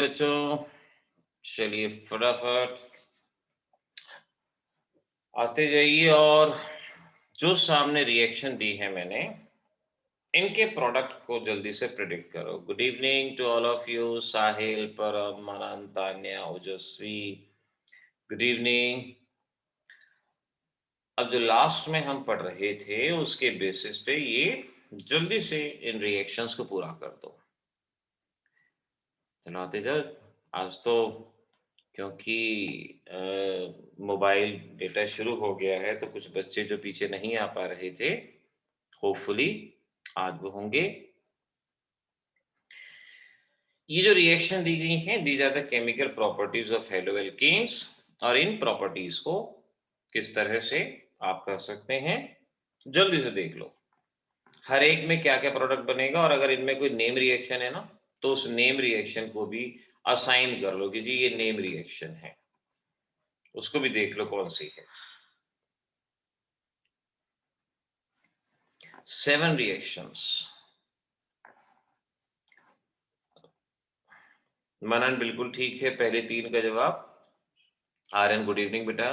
बच्चों चलिए फटाफट आते जाइए और जो सामने रिएक्शन दी है मैंने इनके प्रोडक्ट को जल्दी से प्रिडिक्ट करो। Good evening to all of you. Sahil, Param, Manan, Tanya, ओजस्वी, गुड इवनिंग। अब जो लास्ट में हम पढ़ रहे थे उसके बेसिस पे ये जल्दी से इन रिएक्शंस को पूरा कर दो। चलाते जाओ। आज तो क्योंकि मोबाइल डेटा शुरू हो गया है तो कुछ बच्चे जो पीछे नहीं आ पा रहे थे होपफुली आज वो होंगे। ये जो रिएक्शन दी गई हैं these are the chemical properties of haloalkanes और इन प्रॉपर्टीज को किस तरह से आप कर सकते हैं जल्दी से देख लो। हर एक में क्या क्या प्रोडक्ट बनेगा और अगर इनमें कोई नेम रिएक्शन है ना तो उस नेम रिएक्शन को भी असाइन कर लो कि जी ये नेम रिएक्शन है, उसको भी देख लो कौन सी है। 7 रिएक्शंस। मनन बिल्कुल ठीक है, पहले 3 का जवाब। आर्यन गुड इवनिंग बेटा।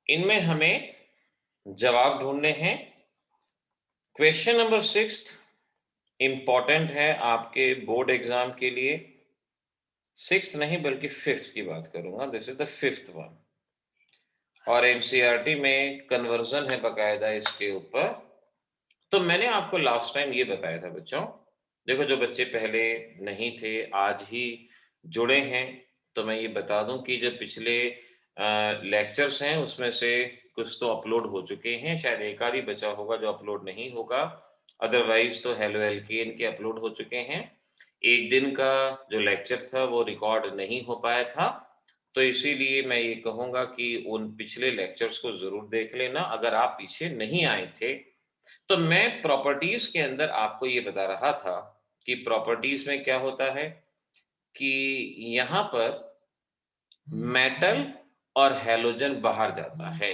इनमें हमें जवाब ढूंढने हैं। क्वेश्चन नंबर 6 इंपॉर्टेंट है आपके बोर्ड एग्जाम के लिए। 6 नहीं बल्कि 5th की बात करूंगा, this is the 5th one और एनसीईआरटी में कन्वर्जन है बकायदा इसके ऊपर। तो मैंने आपको लास्ट टाइम ये बताया था बच्चों, देखो जो बच्चे पहले नहीं थे आज ही जुड़े हैं तो मैं ये बता दूं कि जो पिछले लेक्चर्स हैं उसमें से कुछ तो अपलोड हो चुके हैं, शायद एक आधी बचा होगा जो अपलोड नहीं होगा, अदरवाइज तो हेलो एल्केन के अपलोड हो चुके हैं। एक दिन का जो लेक्चर था वो रिकॉर्ड नहीं हो पाया था तो इसीलिए मैं ये कहूंगा कि उन पिछले लेक्चर्स को जरूर देख लेना अगर आप पीछे नहीं आए थे। तो मैं प्रॉपर्टीज के अंदर आपको ये बता रहा था कि प्रॉपर्टीज में क्या होता है कि यहां पर मेटल और हैलोजन बाहर जाता है।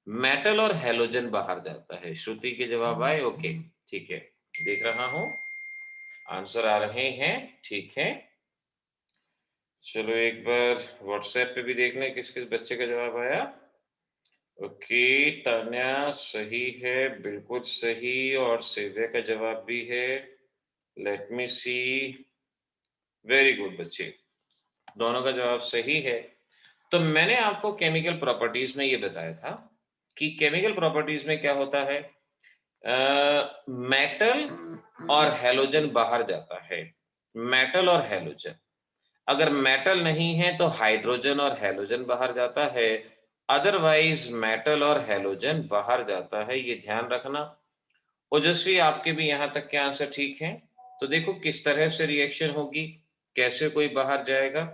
मेटल और हैलोजन बाहर जाता है। श्रुति के जवाब आए? ओके ठीक है, देख रहा हूं आंसर आ रहे हैं। ठीक है चलो एक बार व्हाट्सएप पे भी देख लें किस किस बच्चे का जवाब आया। ओके तान्या सही है, बिल्कुल सही, और सेव्या का जवाब भी है। लेट मी सी, वेरी गुड बच्चे, दोनों का जवाब सही है। तो मैंने आपको केमिकल प्रॉपर्टीज में ये बताया था कि केमिकल प्रॉपर्टीज में क्या होता है, मेटल और हैलोजन बाहर जाता है। मेटल और हैलोजन, अगर मेटल नहीं है तो हाइड्रोजन और हैलोजन बाहर जाता है, अदरवाइज मेटल और हैलोजन बाहर जाता है, ये ध्यान रखना। ओजस्वी आपके भी यहां तक के आंसर ठीक हैं। तो देखो किस तरह से रिएक्शन होगी, कैसे कोई बाहर जाएगा।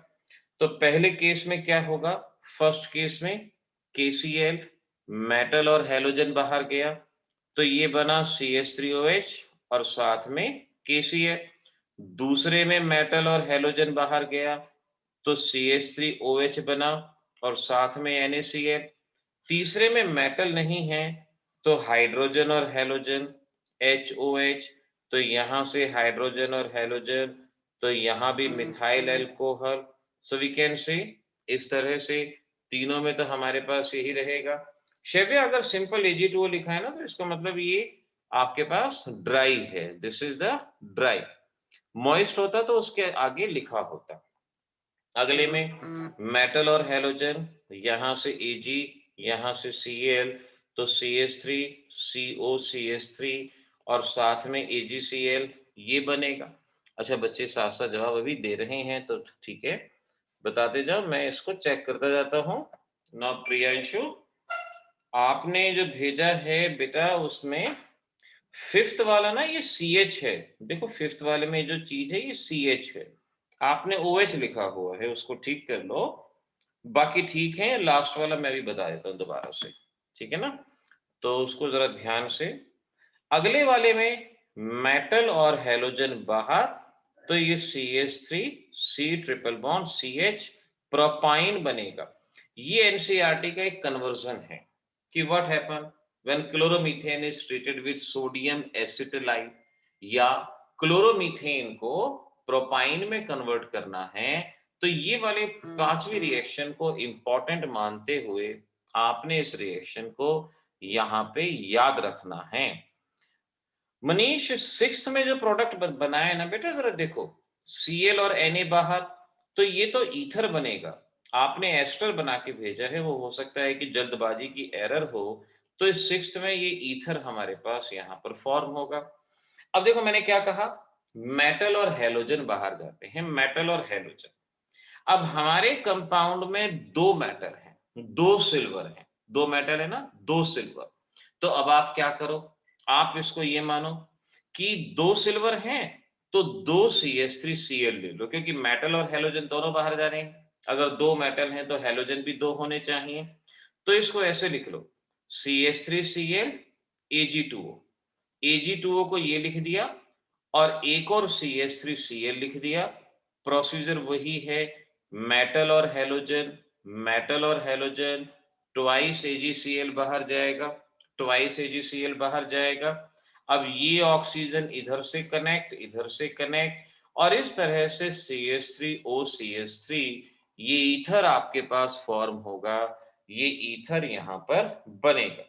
तो पहले केस में क्या होगा, फर्स्ट केस में KCl, मेटल और हैलोजन बाहर गया तो ये बना CH3OH और साथ में KCl। दूसरे में मेटल और हैलोजन बाहर गया तो CH3OH बना और साथ में NaCl। तीसरे में मेटल नहीं है तो हाइड्रोजन और हैलोजन HOH, तो यहां से हाइड्रोजन और हैलोजन, तो यहां भी methyl alcohol. So we can say इस तरह से तीनों में तो हमारे पास यही रहेगा। शेव्या अगर सिंपल Ag2O लिखा है ना तो इसका मतलब ये आपके पास ड्राई है, this is the dry. Moist होता तो उसके आगे लिखा होता। अगले में मेटल और हैलोजन, यहां से Ag, यहां से Cl, तो CH3 COCH3 और साथ में AgCl ये बनेगा। अच्छा बच्चे साथ साथ जवाब अभी दे रहे हैं तो ठीक है, बताते जाओ, मैं इसको चेक करता जाता हूं। ना प्रियांशु आपने जो भेजा है बेटा उसमें 5th वाला ना ये CH है, देखो 5th वाले में जो चीज है ये CH है, आपने OH लिखा हुआ है, उसको ठीक कर लो। बाकी ठीक है, लास्ट वाला मैं भी बता देता हूँ दोबारा से, ठीक है ना, तो उसको जरा ध्यान से। अगले वाले में मेटल और हैलोजन बाहर तो ये CH3 C triple bond CH propyne बनेगा। ये एनसीईआरटी का एक कन्वर्जन है कि what happen when chloromethane is treated with sodium acetyl या क्लोरोमीथेन को प्रोपाइन में कन्वर्ट करना है, तो ये वाले पांचवी रिएक्शन को इंपॉर्टेंट मानते हुए आपने इस रिएक्शन को यहां पे याद रखना है। मनीष, सिक्स्थ में जो प्रोडक्ट बनाया है ना बेटा, जरा देखो, Cl और Na बाहर, तो ये तो ईथर बनेगा। आपने एस्टर बना के भेजा है, वो हो सकता है कि जल्दबाजी की एरर हो, तो इस सिक्स्थ में ये ईथर हमारे पास यहाँ पर फॉर्म होगा। अब देखो मैंने क्या कहा, मेटल और हैलोजन बाहर जाते हैं, मेटल और हैलोजन। अब हमारे कंपाउंड में दो मेटल हैं, दो सिल्वर हैं, दो मेटल है ना, दो सिल्वर। तो अब आप क्या करो, आप इसको ये मानो कि दो सिल्वर हैं, तो दो CH3Cl ले लो, क्योंकि मेटल और हेलोजन दोनों बाहर जा रहे हैं। अगर दो मेटल हैं तो हेलोजन भी दो होने चाहिए। तो इसको ऐसे लिख लो, CH3Cl Ag2O। Ag2O को ये लिख दिया और एक और CH3Cl लिख दिया। प्रोसीजर वही है, मेटल और हेलोजन, मेटल और हेलोजन, ट्वाइस AgCl बाहर जाएगा, ट्वाइस AgCl बाहर जाएगा। अब ये ऑक्सीजन इधर से कनेक्ट, इधर से कनेक्ट, और इस तरह से CH3OCH3 ये ईथर आपके पास फॉर्म होगा, ये ईथर यहां पर बनेगा।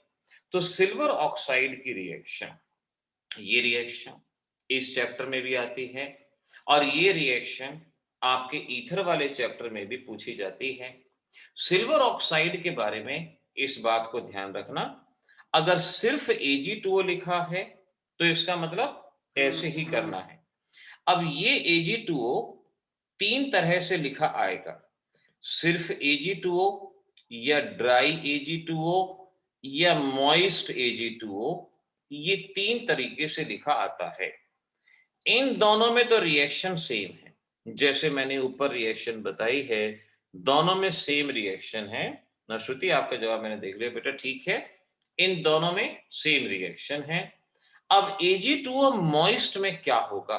तो सिल्वर ऑक्साइड की रिएक्शन, ये रिएक्शन इस चैप्टर में भी आती है, और ये रिएक्शन आपके ईथर वाले चैप्टर में भी पूछी जाती है। सिल्वर ऑक्साइड के बारे में इस बात को ध्यान रखना, अगर सिर्फ Ag2O लिखा है तो इसका मतलब ऐसे ही करना है। अब ये Ag2O तीन तरह से लिखा आएगा, सिर्फ Ag2O या ड्राई Ag2O या मॉइस्ट Ag2O, ये तीन तरीके से लिखा आता है। इन दोनों में तो रिएक्शन सेम है, जैसे मैंने ऊपर रिएक्शन बताई है, दोनों में सेम रिएक्शन है ना। श्रुति, आपका जवाब मैंने देख लिया बेटा, ठीक है, इन दोनों में सेम रिएक्शन है। अब Ag2O मॉइस्ट में क्या होगा,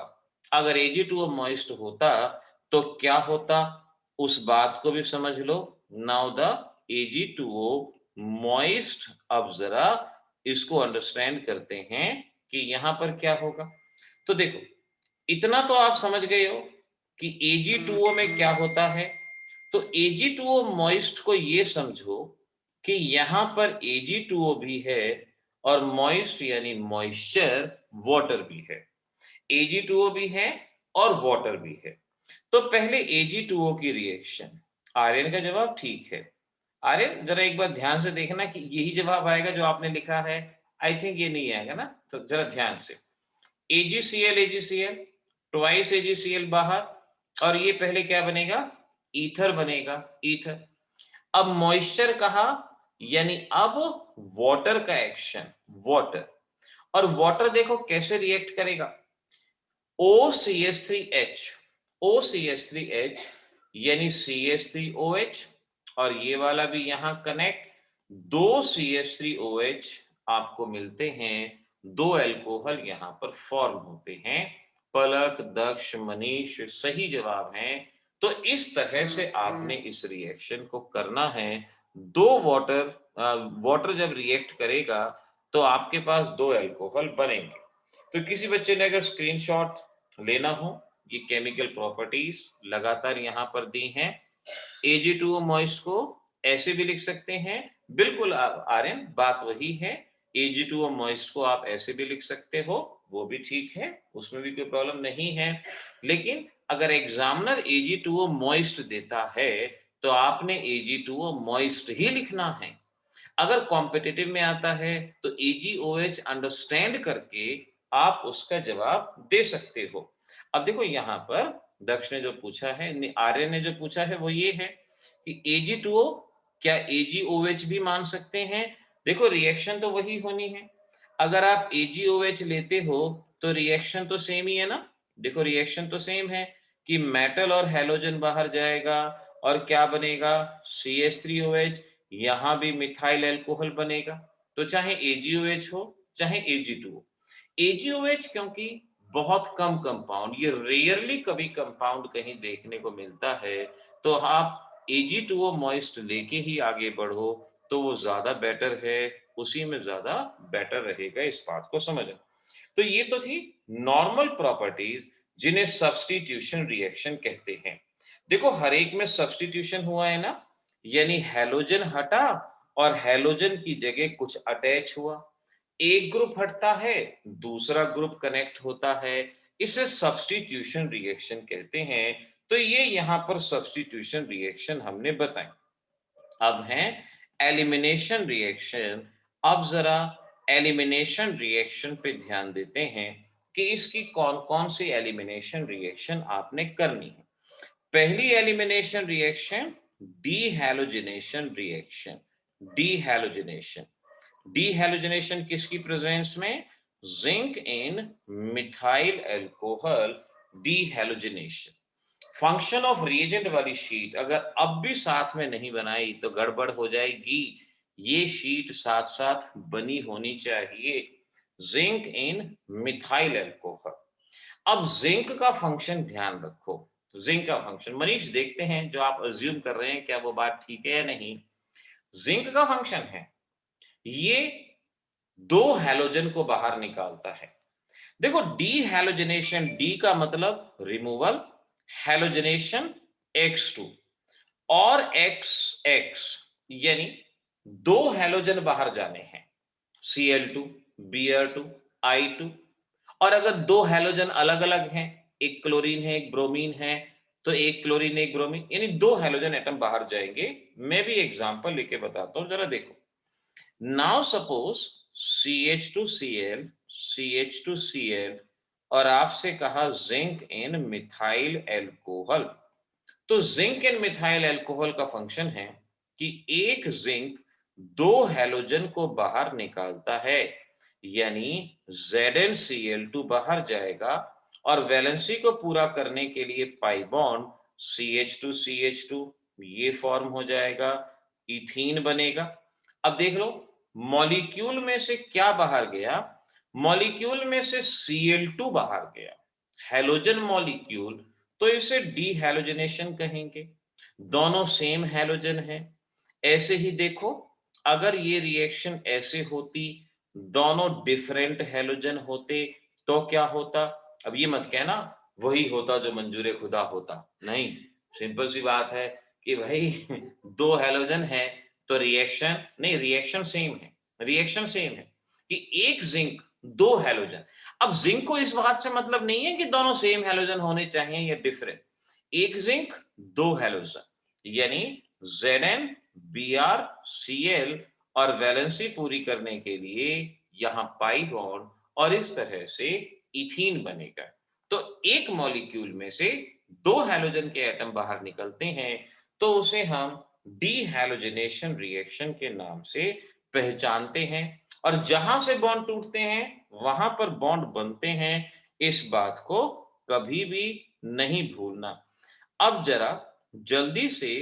अगर Ag2O मॉइस्ट होता तो क्या होता, उस बात को भी समझ लो। नाउ द Ag2O मॉइस्ट, अब जरा इसको अंडरस्टैंड करते हैं कि यहां पर क्या होगा। तो देखो, इतना तो आप समझ गए हो कि Ag2O में क्या होता है। तो Ag2O मॉइस्ट को ये समझो कि यहां पर Ag2O भी है और मॉइस्ट यानी मॉइस्चर वाटर भी है, Ag2O भी है और वाटर भी है। तो पहले Ag2O की रिएक्शन, आर्यन का जवाब ठीक है। आर्यन जरा एक बार ध्यान से देखना कि यही जवाब आएगा जो आपने लिखा है, आई थिंक ये नहीं आएगा ना, तो जरा ध्यान से। AgCl AgCl, ट्वाइस AgCl बाहर, और ये पहले क्या बनेगा, ईथर बनेगा, ईथर। अब मॉइस्चर कहा, यानी अब वाटर का एक्शन, वाटर। और वाटर देखो कैसे रिएक्ट करेगा, OCH3H, OCH3H यानी CH3OH, और ये वाला भी यहां कनेक्ट, दो CH3OH आपको मिलते हैं, दो अल्कोहल यहां पर फॉर्म होते हैं। पलक, दक्ष, मनीष सही जवाब हैं। तो इस तरह से आपने इस रिएक्शन को करना है। दो वाटर, वाटर जब रिएक्ट करेगा तो आपके पास दो अल्कोहल बनेंगे। तो किसी बच्चे ने अगर स्क्रीनशॉट लेना हो, ये केमिकल प्रॉपर्टीज लगातार यहां पर दी हैं। Ag2O मॉइस्ट को ऐसे भी लिख सकते हैं, बिल्कुल आर्यन बात वही है, Ag2O मॉइस्ट को आप ऐसे भी लिख सकते हो, वो भी ठीक है, उसमें भी कोई प्रॉब्लम नहीं है। लेकिन अगर एग्जामिनर Ag2O मॉइस्ट देता है तो आपने Ag2O मॉइस्ट ही लिखना है। अगर कॉम्पिटिटिव में आता है तो AgOH अंडरस्टैंड करके आप उसका जवाब दे सकते हो। अब देखो यहां पर दक्ष ने जो पूछा है, आर्य ने जो पूछा है वो ये है कि Ag2O क्या AgOH भी मान सकते हैं। देखो रिएक्शन तो वही होनी है, अगर आप AgOH लेते हो तो रिएक्शन तो सेम ही है ना। देखो रिएक्शन तो सेम है कि मेटल और हैलोजन बाहर जाएगा और क्या बनेगा, CH3OH, यहां भी मिथाइल अल्कोहल बनेगा। तो चाहे AgOH हो चाहे Ag2O, AgOH क्योंकि बहुत कम कंपाउंड, ये रेयरली कभी कंपाउंड कहीं देखने को मिलता है, तो आप Ag2O मॉइस्ट लेके ही आगे बढ़ो तो वो ज्यादा बेटर है, उसी में ज्यादा बेटर रहेगा, इस बात को समझना। तो ये तो थी नॉर्मल प्रॉपर्टीज जिन्हें सब्स्टिट्यूशन रिएक्शन कहते हैं। देखो हर एक में सब्स्टिट्यूशन हुआ है ना, यानी हैलोजन हटा और हैलोजन की जगह कुछ अटैच हुआ। एक ग्रुप हटता है, दूसरा ग्रुप कनेक्ट होता है, इसे सब्स्टिट्यूशन रिएक्शन कहते हैं। तो ये यहां पर सब्स्टिट्यूशन रिएक्शन हमने बताई। अब है एलिमिनेशन रिएक्शन। अब जरा एलिमिनेशन रिएक्शन पे ध्यान देते हैं कि इसकी कौन-कौन सी एलिमिनेशन रिएक्शन आपने करनी है। पहली elimination reaction dehalogenation reaction. Dehalogenation dehalogenation किसकी प्रेजेंस में? Zinc in methyl alcohol dehalogenation. Function of reagent वाली शीट अगर अब भी साथ में नहीं बनाई तो गड़बड़ हो जाएगी। ये शीट साथ साथ बनी होनी चाहिए। Zinc in methyl alcohol. अब जिंक का फंक्शन ध्यान रखो। जिंक का फंक्शन मनीष देखते हैं, जो आप अज्यूम कर रहे हैं क्या वो बात ठीक है या नहीं। जिंक का फंक्शन है ये दो हैलोजन को बाहर निकालता है। देखो डी हैलोजनेशन, डी का मतलब रिमूवल, हैलोजनेशन X2 और XX यानी दो हैलोजन बाहर जाने हैं, Cl2 Br2 I2। और अगर दो हैलोजन अलग अलग हैं, एक क्लोरीन है एक ब्रोमीन है, तो एक क्लोरीन एक ब्रोमीन यानी दो हैलोजन एटम बाहर जाएंगे। मैं भी एग्जांपल लेके बताता हूं, जरा देखो। नाउ सपोज CH2Cl CH2Cl और आपसे कहा जिंक इन मिथाइल अल्कोहल। तो जिंक इन मिथाइल अल्कोहल का फंक्शन है कि एक जिंक दो हैलोजन को बाहर निकालता है, यानी ZnCl2 बाहर जाएगा और वैलेंसी को पूरा करने के लिए पाई बॉन्ड CH2CH2 ये फॉर्म हो जाएगा, इथीन बनेगा। अब देख लो मॉलिक्यूल में से क्या बाहर गया? मॉलिक्यूल में से Cl2 बाहर गया, हैलोजन मॉलिक्यूल, तो इसे डीहैलोजिनेशन कहेंगे। दोनों सेम हैलोजन है। ऐसे ही देखो अगर ये रिएक्शन ऐसे होती, दोनों डिफरेंट हैलोजन होते तो क्या होता? अब ये मत कहना वही होता जो मंजूर खुदा होता, नहीं। सिंपल सी बात है कि भाई दो हैलोजन है तो रिएक्शन नहीं, रिएक्शन सेम है। रिएक्शन सेम है कि एक जिंक दो हैलोजन। अब जिंक को इस बात से मतलब नहीं है कि दोनों सेम हैलोजन होने चाहिए या डिफरेंट। एक जिंक दो हैलोजन यानी ZnBrCl और वैलेंसी पूरी करने के लिए यहां पाई बॉन्ड और इस तरह से इथीन बनेगा। तो एक मॉलिक्यूल में से दो हैलोजन के एटम बाहर निकलते हैं तो उसे हम डीहैलोजिनेशन रिएक्शन के नाम से पहचानते हैं। और जहां से बॉन्ड टूटते हैं वहां पर बॉन्ड बनते हैं, इस बात को कभी भी नहीं भूलना। अब जरा जल्दी से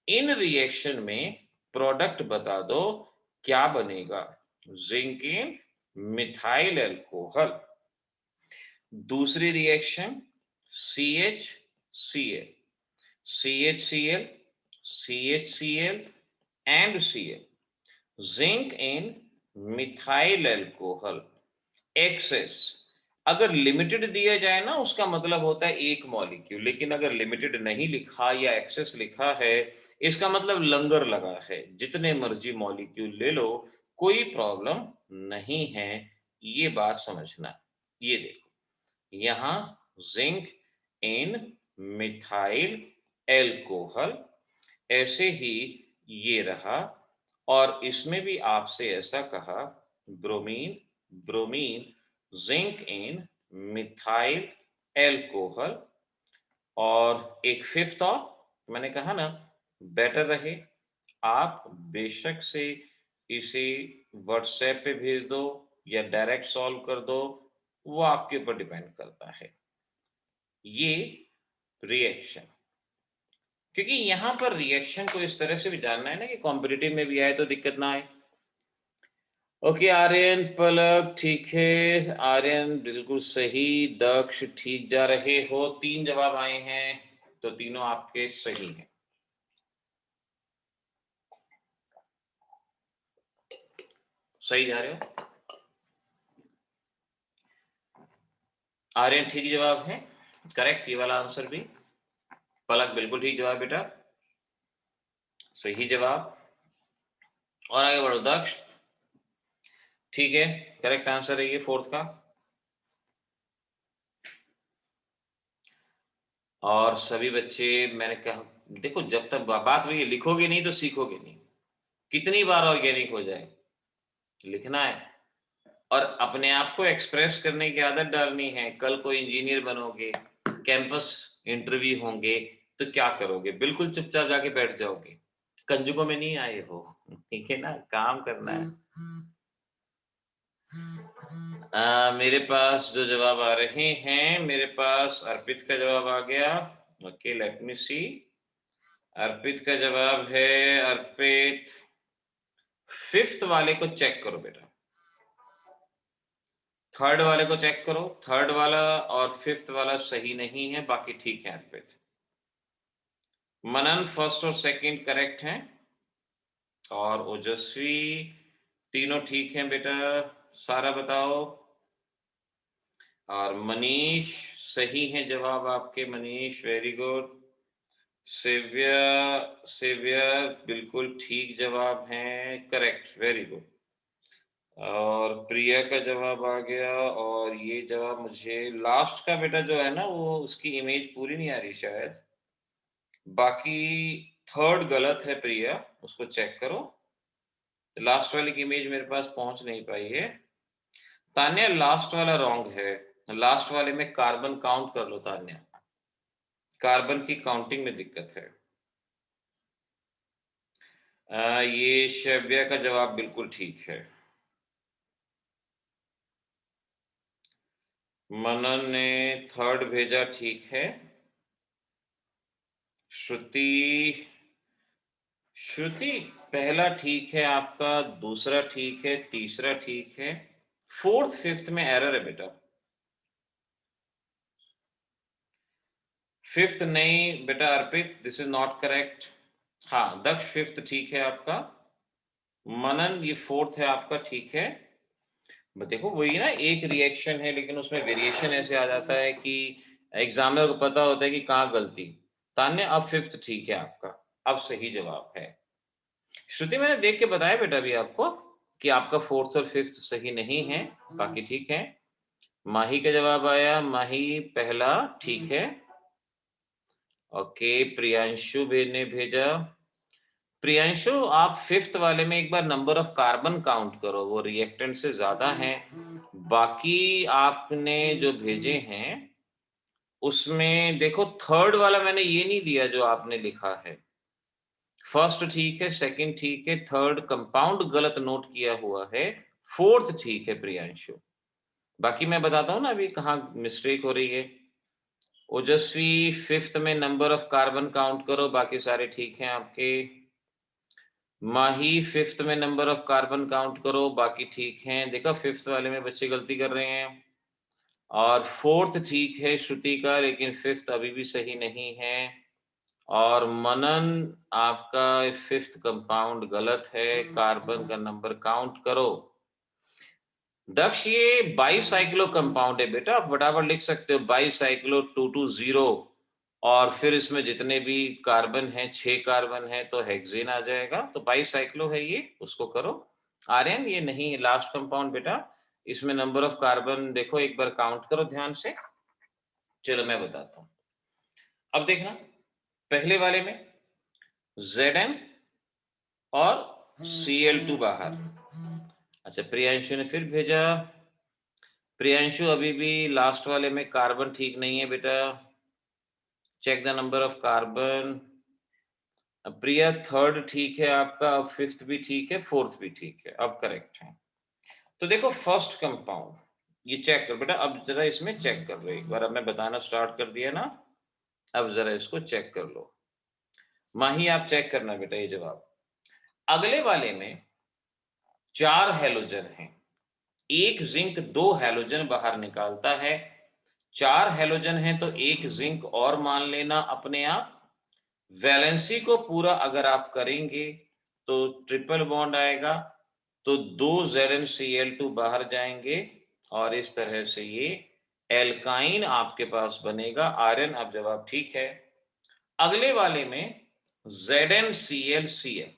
इन रिएक्शन में प्रोडक्ट बता दो क्या बनेगा। Zinc in methyl alcohol. दूसरी reaction CHCl CHCl CHCl and Cl। Zinc in methyl alcohol excess. अगर लिमिटेड दिया जाए ना उसका मतलब होता है एक मॉलिक्यूल, लेकिन अगर लिमिटेड नहीं लिखा या एक्सेस लिखा है इसका मतलब लंगर लगा है, जितने मर्जी मॉलिक्यूल ले लो कोई प्रॉब्लम नहीं है। ये बात समझना। ये देखो यहां जिंक इन मिथाइल अल्कोहल, ऐसे ही ये रहा। और इसमें भी आपसे ऐसा कहा bromine bromine zinc in methyl alcohol. और एक फिफ्थ और मैंने कहा ना बेटर रहे आप बेशक से इसे व्हाट्सएप पे भेज दो या डायरेक्ट सॉल्व कर दो, वो आपके ऊपर डिपेंड करता है। ये रिएक्शन, क्योंकि यहां पर रिएक्शन को इस तरह से भी जानना है ना कि कॉम्पिटिटिव में भी आए तो दिक्कत ना आए। ओके आर्यन पलक ठीक है, आर्यन बिल्कुल सही, दक्ष ठीक जा रहे हो। 3 जवाब आए हैं तो तीनों आपके सही हैं। सही जा रहे हो। आर्यन ठीक जवाब है। करेक्ट, ये वाला आंसर भी। पलक बिल्कुल ठीक जवाब बेटा, सही जवाब। और आगे बढ़ो दक्ष, ठीक है, करेक्ट आंसर है ये फोर्थ का। और सभी बच्चे, मैंने कहा देखो जब तक बात वही लिखोगे नहीं तो सीखोगे नहीं। कितनी बार ऑर्गेनिक हो जाए, लिखना है और अपने आप को एक्सप्रेस करने की आदत डालनी है। कल को इंजीनियर बनोगे, कैंपस इंटरव्यू होंगे, तो क्या करोगे? बिल्कुल चुपचाप जाके बैठ जाओगे, कंजुकों में नहीं आए हो, ठीक है ना, काम करना है। मेरे पास जो जवाब आ रहे हैं, मेरे पास अर्पित का जवाब आ गया। ओके, लेट मी सी। अर्पित का जवाब है, अर्पित फिफ्थ वाले को चेक करो बेटा, थर्ड वाले को चेक करो। थर्ड वाला और फिफ्थ वाला सही नहीं है, बाकी ठीक है अर्पित। मनन फर्स्ट और सेकंड करेक्ट हैं, और ओजस्वी तीनों ठीक हैं बेटा। सारा बताओ। और मनीष सही है जवाब आपके, मनीष वेरी गुड। सेव्य, सेव्य बिल्कुल ठीक जवाब है, करेक्ट, वेरी गुड। और प्रिया का जवाब आ गया, और ये जवाब मुझे लास्ट का बेटा जो है ना, वो उसकी इमेज पूरी नहीं आ रही शायद। बाकी थर्ड गलत है प्रिया, उसको चेक करो। लास्ट वाली की इमेज मेरे पास पहुंच नहीं पाई है। तान्या लास्ट वाला रॉन्ग है, लास्ट वाले में कार्बन काउंट कर लो तान्या, कार्बन की काउंटिंग में दिक्कत है। ये श्रव्या का जवाब बिल्कुल ठीक है। मनन ने थर्ड भेजा, ठीक है। श्रुति, श्रुति पहला ठीक है आपका, दूसरा ठीक है, तीसरा ठीक है, फोर्थ फिफ्थ में एरर है बेटा। फिफ्थ नहीं बेटा अर्पित, दिस इज नॉट करेक्ट। हाँ दक्ष फिफ्थ ठीक है आपका, मनन ये फोर्थ है आपका, ठीक है। देखो वही ना, एक रिएक्शन है लेकिन उसमें वेरिएशन ऐसे आ जाता है कि एग्जामिनर को पता होता है कि कहाँ गलती। तान्या अब फिफ्थ ठीक है आपका, अब सही जवाब है। श्रुति मैंने देख के बताया बेटा अभी आपको कि आपका फोर्थ और फिफ्थ सही नहीं है, बाकी ठीक है। माही का जवाब आया, माही पहला ठीक है। ओके, प्रियांशु ने भेजा। प्रियांशु आप फिफ्थ वाले में एक बार नंबर ऑफ कार्बन काउंट करो, वो रिएक्टेंट से ज्यादा हैं। बाकी आपने जो भेजे हैं उसमें देखो, थर्ड वाला मैंने ये नहीं दिया जो आपने लिखा है। फर्स्ट ठीक है, सेकंड ठीक है, थर्ड कंपाउंड गलत नोट किया हुआ है, फोर्थ ठीक है प्रियांशु। बाकी मैं बताता हूँ ना अभी कहाँ मिस्टेक हो रही है। ओजस्वी फिफ्थ में नंबर ऑफ कार्बन काउंट करो, बाकी सारे ठीक हैं आपके। माही फिफ्थ में नंबर ऑफ कार्बन काउंट करो, बाकी ठीक हैं। देखा फिफ्थ वाले में बच्चे गलती कर रहे हैं। और फोर्थ ठीक है श्रुति का, लेकिन फिफ्थ अभी भी सही नहीं है। और मनन आपका फिफ्थ कंपाउंड गलत है, कार्बन का नंबर काउंट करो। दक्ष ये बाईसाइक्लो कंपाउंड है बेटा, आप फटाफट लिख सकते हो बाईसाइक्लो 220, और फिर इसमें जितने भी कार्बन हैं 6 कार्बन है तो हेक्सेन आ जाएगा, तो बाईसाइक्लो है ये, उसको करो। आर्यन ये नहीं है लास्ट कंपाउंड बेटा, इसमें नंबर ऑफ कार्बन देखो एक बार काउंट करो ध्यान से। चलो मैं बताता हूं, अब देखना पहले वाले में Zn और Cl2 बाहर। अच्छा प्रियांशु ने फिर भेजा, प्रियांशु अभी भी लास्ट वाले में कार्बन ठीक नहीं है बेटा, check the number of carbon. Priya third ठीक है आपका, अब फिफ्थ भी ठीक है, फोर्थ भी ठीक है, अब करेक्ट है। तो देखो फर्स्ट कंपाउंड ये चेक कर बेटा, अब जरा इसमें चेक कर लो एक बार, अब मैं बताना स्टार्ट कर दिया ना, अब जरा इसको चेक कर लो। माही आप चेक करना बेटा ये जवाब। अगले वाले में 4 हैलोजन हैं, एक जिंक 2 हैलोजन बाहर निकालता है। 4 हैलोजन है तो एक जिंक और मान लेना अपने आप। वैलेंसी को पूरा अगर आप करेंगे तो ट्रिपल बॉन्ड आएगा, तो 2 ZnCl2 बाहर जाएंगे और इस तरह से ये एल्काइन आपके पास बनेगा। आर्यन, अब जवाब ठीक है। अगले वाले में ZnClCl।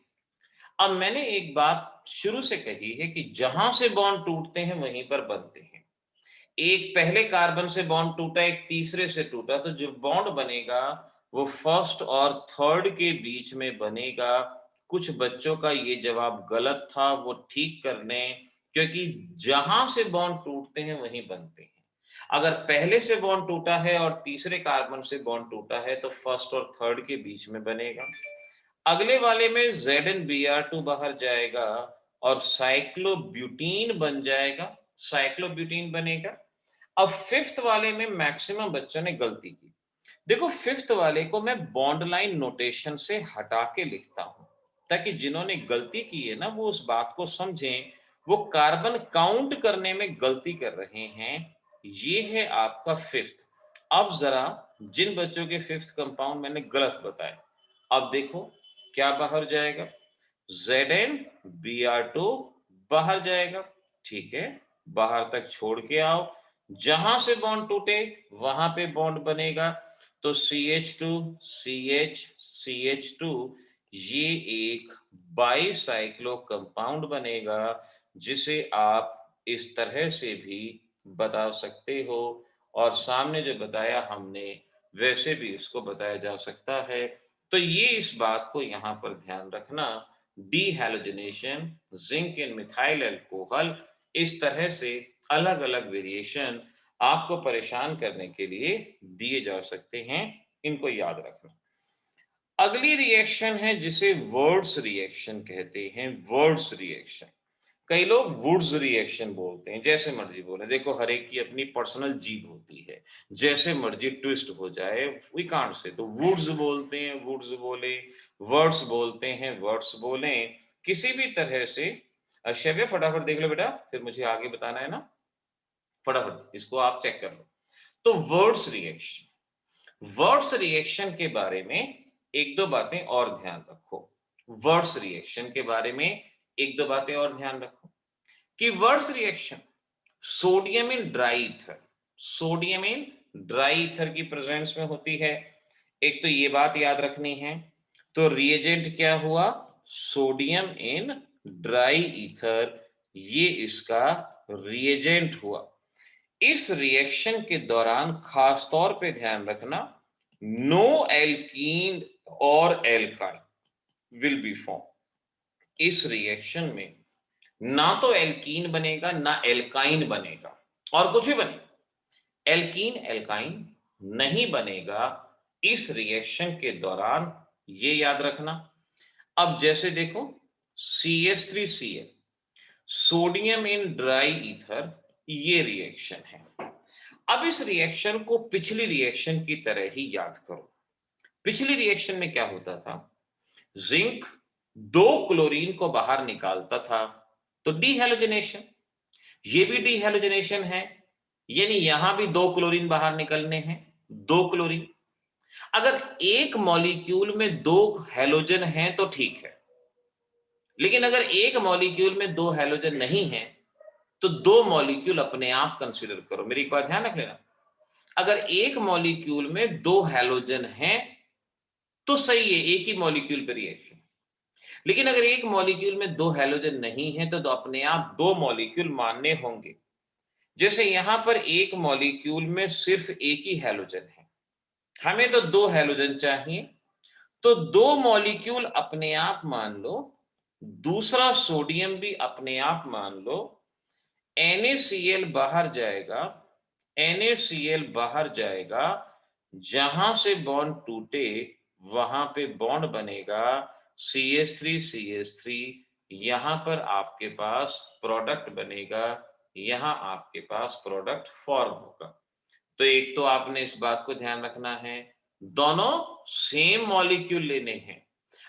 अब मैंने एक बात शुरू से कही है कि जहां से बॉन्ड टूटते हैं वहीं पर बनते हैं। एक पहले कार्बन से बॉन्ड टूटा, एक तीसरे से टूटा, तो जो बॉन्ड बनेगा वो फर्स्ट और थर्ड के बीच में बनेगा। कुछ बच्चों का ये जवाब गलत था, वो ठीक कर लें, क्योंकि जहां से बॉन्ड टूटते हैं वहीं बनते हैं। अगर पहले से बॉन्ड टूटा है और तीसरे कार्बन से बॉन्ड टूटा है तो फर्स्ट और थर्ड के बीच में बनेगा। अगले वाले में ZnBr2 बाहर जाएगा और साइक्लोब्यूटीन बन जाएगा, साइक्लोब्यूटीन बनेगा। अब फिफ्थ वाले में मैक्सिमम बच्चों ने गलती की। देखो, फिफ्थ वाले को मैं बॉन्ड लाइन नोटेशन से हटा के लिखता हूं, ताकि जिन्होंने गलती की है ना वो उस बात को समझें। वो कार्बन काउंट करने में गलती कर रहे हैं। ये है आपका फिफ्थ। अब जरा जिन बच्चों के फिफ्थ कंपाउंड मैंने गलत बताए, अब देखो क्या बाहर जाएगा। ZnBr2 बाहर जाएगा। ठीक है, बाहर तक छोड़ के आओ। जहां से बॉन्ड टूटे वहां पे बॉन्ड बनेगा। तो CH2 CH CH2, ये एक बाईसाइक्लो कंपाउंड बनेगा, जिसे आप इस तरह से भी बता सकते हो। और सामने जो बताया हमने वैसे भी इसको बताया जा सकता है। तो ये इस बात को यहां पर ध्यान रखना, डीहैलोजिनेशन, जिंक इन मिथाइल अल्कोहल, इस तरह से अलग अलग वेरिएशन आपको परेशान करने के लिए दिए जा सकते हैं। इनको याद रखना। अगली रिएक्शन है जिसे वर्ड्स रिएक्शन कहते हैं। वर्ड्स रिएक्शन, कई लोग वुड्स रिएक्शन बोलते हैं, जैसे मर्जी बोले। देखो, हर एक की अपनी पर्सनल जीभ होती है, जैसे मर्जी ट्विस्ट हो जाए, वी कांट से। तो वुड्स बोलते हैं, वुड्स बोले। वर्ड्स बोलते हैं, वर्ड्स बोले। किसी भी तरह से शव्य फटाफट देख लो बेटा, फिर मुझे आगे बताना है ना। फटाफट इसको आप चेक कर लो। तो वर्ड्स रिएक्शन, वर्ड्स रिएक्शन के बारे में एक दो बातें और ध्यान रखो। वर्ड्स रिएक्शन के बारे में एक दो बातें और ध्यान रखो कि words reaction sodium in dry ether, sodium in dry ether की प्रेजेंस में होती है। एक तो ये बात याद रखनी है। तो रिएजेंट क्या हुआ? सोडियम इन ड्राई ईथर, ये इसका रिएजेंट हुआ। इस रिएक्शन के दौरान खास तौर पे ध्यान रखना, नो एल्कीन और एल्काइन विल बी फॉर्म। इस रिएक्शन में ना तो एल्कीन बनेगा ना एल्काइन बनेगा, और कुछ भी बने, एल्कीन एल्काइन नहीं बनेगा इस रिएक्शन के दौरान, ये याद रखना। अब जैसे देखो, CH3Cl, sodium in dry ether, ये रिएक्शन है। अब इस रिएक्शन को पिछली रिएक्शन की तरह ही याद करो। पिछली रिएक्शन में क्या होता था? जिंक दो क्लोरीन को बाहर निकालता था, तो डीहैलोजिनेशन। ये भी डीहैलोजिनेशन है, यानी यहां भी दो क्लोरीन बाहर निकलने हैं, दो क्लोरीन। अगर एक मॉलिक्यूल में दो हैलोजन हैं तो ठीक है, लेकिन अगर एक मॉलिक्यूल में दो हैलोजन नहीं है तो दो मॉलिक्यूल अपने आप कंसीडर करो। मेरी एक बात ध्यान रख लेना, अगर एक मॉलिक्यूल में दो हैलोजन हैं तो सही है, एक ही मॉलिक्यूल पर रिएक्शन। लेकिन अगर एक मॉलिक्यूल में दो हैलोजन नहीं है तो अपने आप दो मॉलिक्यूल मानने होंगे। जैसे यहां पर एक मॉलिक्यूल में सिर्फ एक ही हैलोजन है, हमें तो दो हैलोजन चाहिए, तो दो मॉलिक्यूल अपने आप मान लो, दूसरा सोडियम भी अपने आप मान लो। NaCl बाहर जाएगा, NaCl बाहर जाएगा, जहां से बॉन्ड टूटे वहां पे बॉन्ड बनेगा CH3CH3, यहां पर आपके पास प्रोडक्ट बनेगा, यहां आपके पास प्रोडक्ट फॉर्म होगा। तो एक तो आपने इस बात को ध्यान रखना है, दोनों सेम मॉलिक्यूल लेने हैं।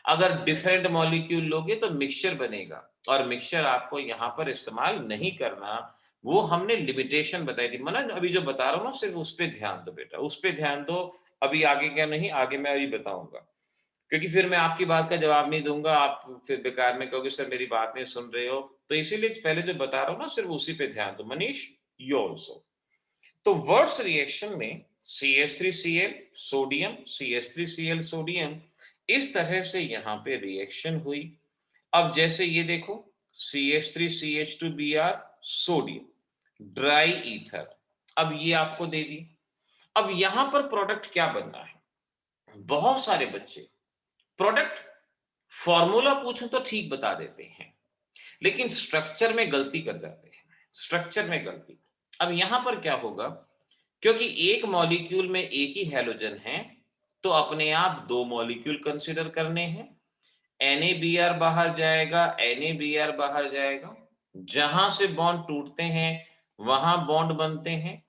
अगर डिफरेंट मॉलिक्यूल लोगे तो मिक्सचर बनेगा, और मिक्सचर आपको यहां पर इस्तेमाल नहीं करना। वो हमने लिमिटेशन बताई थी। मतलब अभी जो बता रहा हूं ना, सिर्फ उस पर ध्यान दो बेटा, उस पर ध्यान दो। अभी आगे क्या नहीं, आगे मैं अभी बताऊंगा, क्योंकि फिर मैं आपकी बात का जवाब नहीं दूंगा, आप फिर बेकार में कहोगे सर मेरी बात नहीं सुन रहे हो। तो इसीलिए पहले जो बता रहा हूं ना, सिर्फ उसी पे ध्यान दो। Manish, you also. तो वर्ड्स रिएक्शन में CH3Cl सोडियम, CH3Cl सोडियम, इस तरह से यहां पे रिएक्शन हुई। अब जैसे ये देखो, CH3CH2Br सोडियम, ड्राई ईथर, अब ये आपको दे दी। अब यहां पर प्रोडक्ट क्या बनना है? बहुत सारे बच्चे प्रोडक्ट फॉर्मूला पूछूं तो ठीक बता देते हैं, लेकिन स्ट्रक्चर में गलती कर जाते हैं, स्ट्रक्चर में गलती। अब यहां पर क्या होगा, क्योंकि एक मॉलिक्यूल में एक ही हैलोजन है, तो अपने आप दो मॉलिक्यूल कंसीडर करने हैं। NaBr बाहर जाएगा, NaBr बाहर जाएगा, जहां से बॉन्ड टूटते हैं वहां बॉन्ड बनते हैं।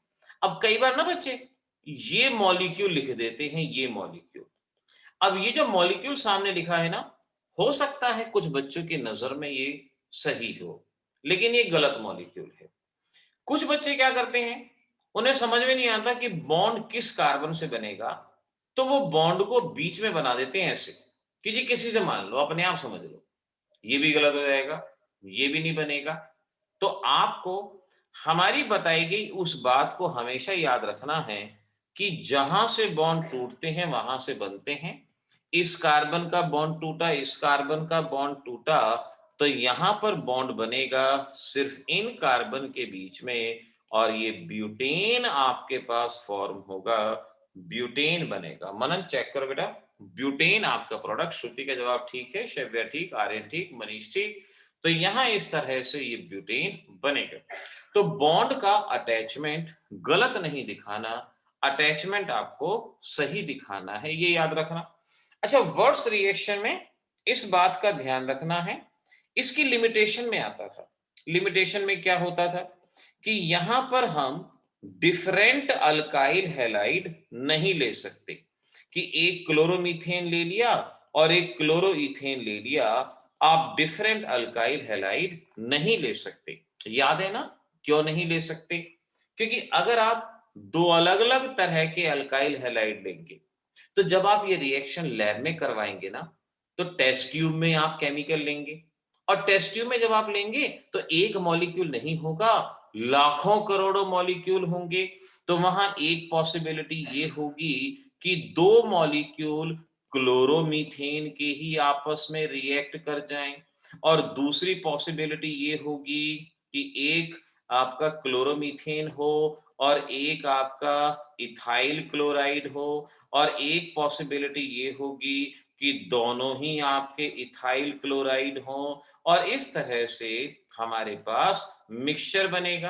अब कई बार ना बच्चे ये मॉलिक्यूल लिख देते हैं, ये मॉलिक्यूल। अब ये जो मॉलिक्यूल सामने लिखा है ना, हो सकता है कुछ बच्चों की नजर में ये सही हो, लेकिन ये गलत मॉलिक्यूल है। कुछ बच्चे क्या करते हैं, उन्हें समझ में नहीं आता कि बॉन्ड किस कार्बन से बनेगा, तो वो बॉन्ड को बीच में बना देते हैं ऐसे कि जी किसी से मान लो, अपने आप समझ लो। ये भी गलत हो जाएगा, ये भी नहीं बनेगा। तो आपको हमारी बताई गई उस बात को हमेशा याद रखना है कि जहां से बॉन्ड टूटते हैं वहां से बनते हैं। इस कार्बन का बॉन्ड टूटा, इस कार्बन का बॉन्ड टूटा, तो यहां पर बॉन्ड बनेगा सिर्फ इन कार्बन के बीच में, और ये ब्यूटेन आपके पास फॉर्म होगा, ब्यूटेन बनेगा। मनन चेक करो बेटा, ब्यूटेन आपका प्रोडक्ट। श्रुति का जवाब ठीक है, शव्या ठीक, आर्यन ठीक, मनीष ठीक। तो यहां इस तरह से ये ब्यूटेन बनेगा। तो बॉन्ड का अटैचमेंट गलत नहीं दिखाना, अटैचमेंट आपको सही दिखाना है, ये याद रखना। अच्छा, वर्ड्स रिएक्शन में इस बात का ध्यान रखना है, इसकी लिमिटेशन में आता था। लिमिटेशन में क्या होता था कि यहां पर हम डिफरेंट अल्काइल हैलाइड नहीं ले सकते, कि एक क्लोरोमीथेन ले लिया और एक क्लोरोईथेन ले लिया, आप डिफरेंट अल्काइल हैलाइड नहीं ले सकते। याद है ना, क्यों नहीं ले सकते? क्योंकि अगर आप दो अलग अलग तरह के अल्काइल हैलाइड लेंगे, तो जब आप ये रिएक्शन लैब में करवाएंगे ना, तो टेस्ट ट्यूब में आप केमिकल लेंगे, और टेस्ट ट्यूब में जब आप लेंगे तो एक मॉलिक्यूल नहीं होगा, लाखों करोड़ों मॉलिक्यूल होंगे। तो वहां एक पॉसिबिलिटी ये होगी कि दो मॉलिक्यूल क्लोरोमीथेन के ही आपस में रिएक्ट कर जाएं, और दूसरी पॉसिबिलिटी ये होगी कि एक आपका क्लोरोमीथेन हो और एक आपका इथाइल क्लोराइड हो, और एक पॉसिबिलिटी ये होगी कि दोनों ही आपके इथाइल क्लोराइड हों, और इस तरह से हमारे पास मिक्सचर बनेगा।